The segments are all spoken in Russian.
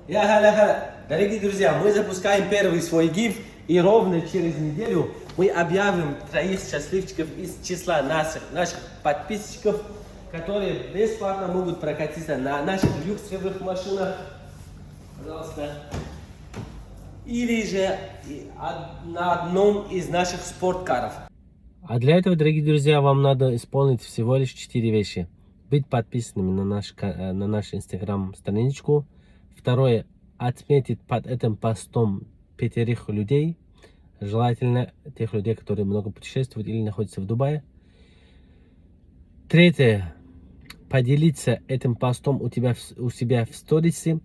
Дорогие друзья, мы запускаем первый свой гиф, и ровно через неделю мы объявим 3 счастливчиков из числа наших подписчиков, которые бесплатно могут прокатиться на наших люксовых машинах. Пожалуйста. Или же на одном из наших спорткаров. А для этого, дорогие друзья, вам надо исполнить всего лишь 4 вещи. Быть подписанными на нашу инстаграм-страничку. Второе, отметить под этим постом 5 людей. Желательно тех людей, которые много путешествуют или находятся в Дубае. Третье, поделиться этим постом у себя в сторисе.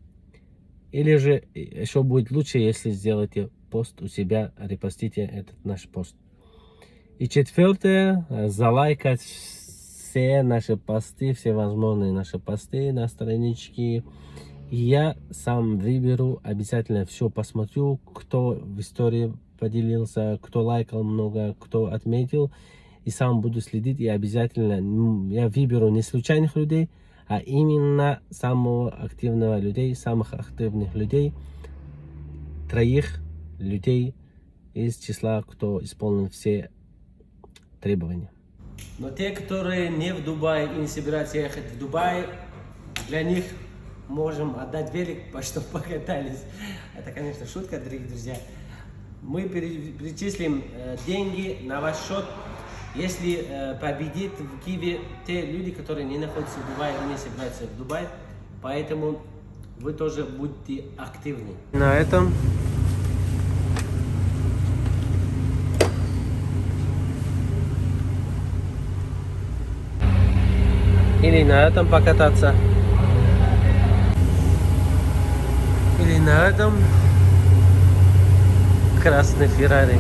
Или же еще будет лучше, если сделаете пост у себя, репостите этот наш пост. И четвертое, залайкать все наши посты, все возможные наши посты на страничке. И я сам выберу, обязательно все посмотрю, кто в истории поделился, кто лайкал много, кто отметил. И сам буду следить, и обязательно я выберу не случайных людей, а именно самых активных людей, 3 людей из числа, кто исполнил все требования. Но те, которые не в Дубае и не собираются ехать в Дубай, для них можем отдать велик, чтобы покатались. Это, конечно, шутка, дорогие друзья. Мы перечислим деньги на ваш счет, если победит в Киеве те люди, которые не находятся в Дубае и не собираются в Дубае. Поэтому вы тоже будьте активны. На этом или на этом покататься, или на этом красный Феррари.